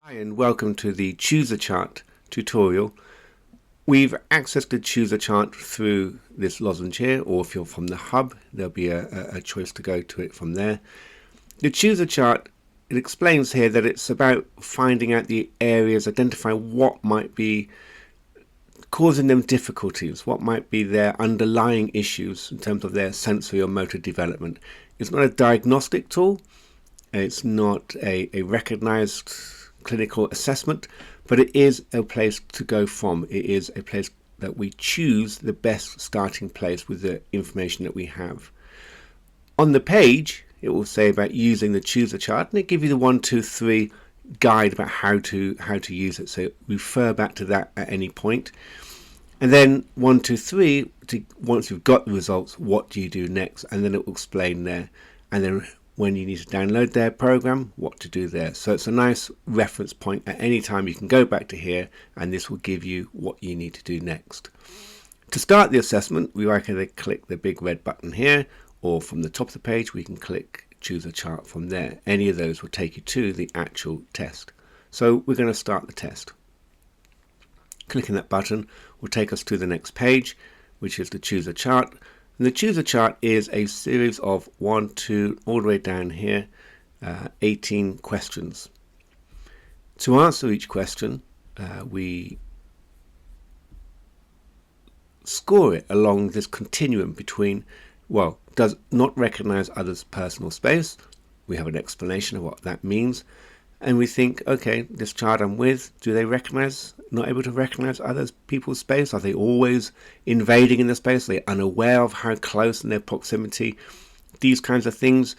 Hi and welcome to the Choose a Chart tutorial. We've accessed the Choose a Chart through this lozenge here, or if you're from the hub, there'll be a choice to go to it from there. The Choose a Chart, it explains here that it's about finding out the areas, identifying what might be causing them difficulties, what might be their underlying issues in terms of their sensory or motor development. It's not a diagnostic tool, it's not a recognized clinical assessment, but it is a place to go from. It is a place that we choose the best starting place with the information that we have. On the page, it will say about using the Choose a Chart, and it gives you the 1, 2, 3 guide about how to use it. So refer back to that at any point. And then 1, 2, 3, once you've got the results, what do you do next? And then it will explain there. And then when you need to download their program, what to do there. So it's a nice reference point. At any time you can go back to here and this will give you what you need to do next. To start the assessment, we either click the big red button here, or from the top of the page we can click Choose a Chart from there. Any of those will take you to the actual test. So we're going to start the test. Clicking that button will take us to the next page, which is the Choose a Chart. And the Choose a Chart is a series of 1, 2, all the way down here, 18 questions. To answer each question, we score it along this continuum between, well, does not recognize others' personal space. We have an explanation of what that means. And we think, okay, this child I'm with, do they not able to recognize others people's space? Are they always invading in the space? Are they unaware of how close in their proximity? These kinds of things.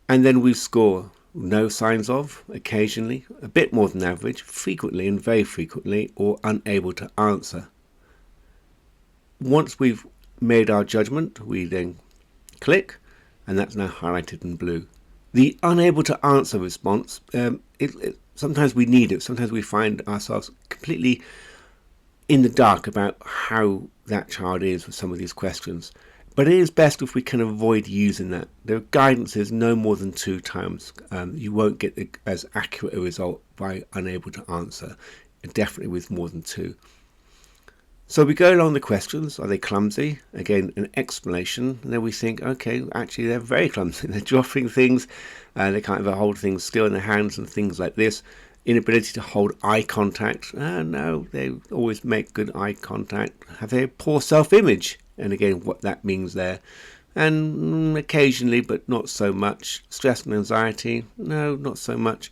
And then we score no signs of, occasionally, a bit more than average, frequently and very frequently, or unable to answer. Once we've made our judgment, we then click, and that's now highlighted in blue. The unable to answer response, sometimes we need it. Sometimes we find ourselves completely in the dark about how that child is with some of these questions. But it is best if we can avoid using that. The guidance is no more than 2 times. You won't get as accurate a result by unable to answer, definitely with more than 2. So we go along the questions. Are they clumsy? Again, an explanation. And then we think, okay, actually they're very clumsy. They're dropping things. They can't even hold things still in their hands and things like this. Inability to hold eye contact. No, they always make good eye contact. Have they a poor self-image? And again, what that means there. And occasionally, but not so much. Stress and anxiety? No, not so much.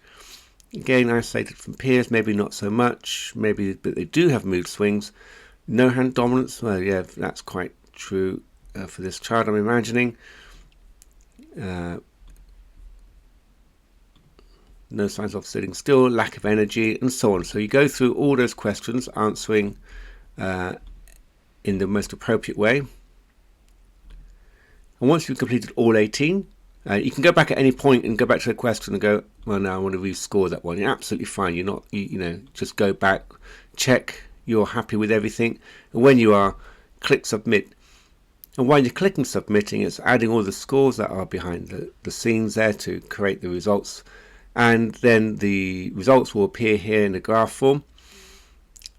Again, isolated from peers? Maybe not so much. Maybe, but they do have mood swings. No hand dominance, well, yeah, that's quite true for this child, I'm imagining. No signs of sitting still, lack of energy, and so on. So you go through all those questions, answering in the most appropriate way. And once you've completed all 18, you can go back at any point and go back to the question and go, well, no, I want to rescore that one. You're absolutely fine. You're not, just go back, check you're happy with everything, and when you are, click submit. And while you're clicking submitting, it's adding all the scores that are behind the scenes there to create the results, and then the results will appear here in the graph form,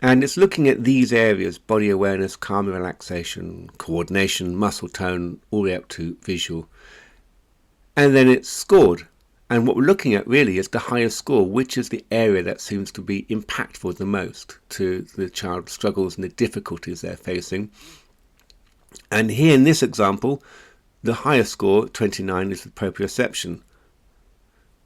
and it's looking at these areas: body awareness, calm and relaxation, coordination, muscle tone, all the way up to visual, and then it's scored. And what we're looking at really is the highest score, which is the area that seems to be impactful the most to the child's struggles and the difficulties they're facing. And here in this example, the highest score, 29, is the proprioception.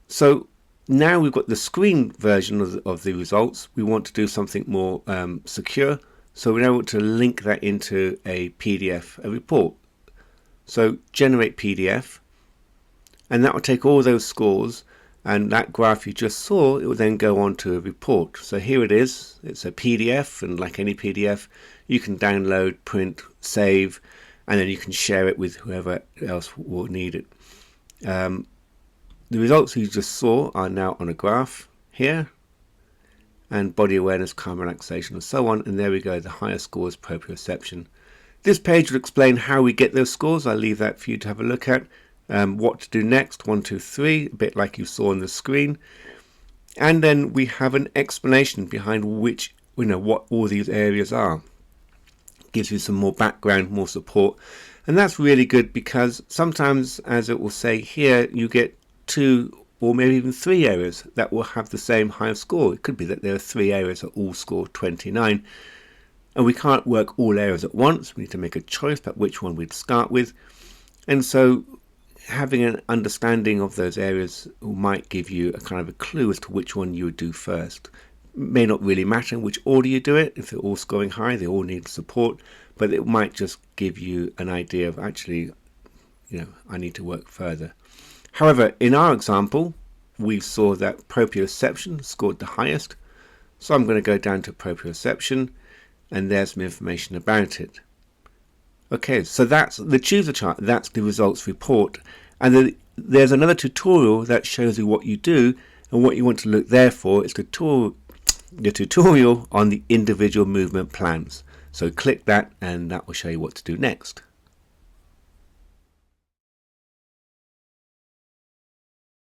So now we've got the screen version of the results. We want to do something more secure. So we're able to link that into a PDF, a report. So generate PDF. And that will take all those scores, and that graph you just saw, it will then go on to a report. So here it is. It's a PDF, and like any PDF, you can download, print, save, and then you can share it with whoever else will need it. The results you just saw are now on a graph here, and body awareness, calm relaxation, and so on. And there we go, the highest score is proprioception. This page will explain how we get those scores. I'll leave that for you to have a look at. What to do next, 1, 2, 3, a bit like you saw on the screen. And then we have an explanation behind which, what all these areas are. Gives you some more background, more support. And that's really good because sometimes, as it will say here, you get 2 or maybe even 3 areas that will have the same high score. It could be that there are 3 areas that all score 29. And we can't work all areas at once. We need to make a choice about which one we'd start with. And so having an understanding of those areas might give you a kind of a clue as to which one you would do first. It may not really matter in which order you do it. If they're all scoring high, they all need support. But it might just give you an idea of actually, I need to work further. However, in our example, we saw that proprioception scored the highest. So I'm going to go down to proprioception, and there's some information about it. Okay, so that's the chooser chart. That's the results report. And then there's another tutorial that shows you what you do, and what you want to look there for is the tutorial on the individual movement plans. So click that, and that will show you what to do next.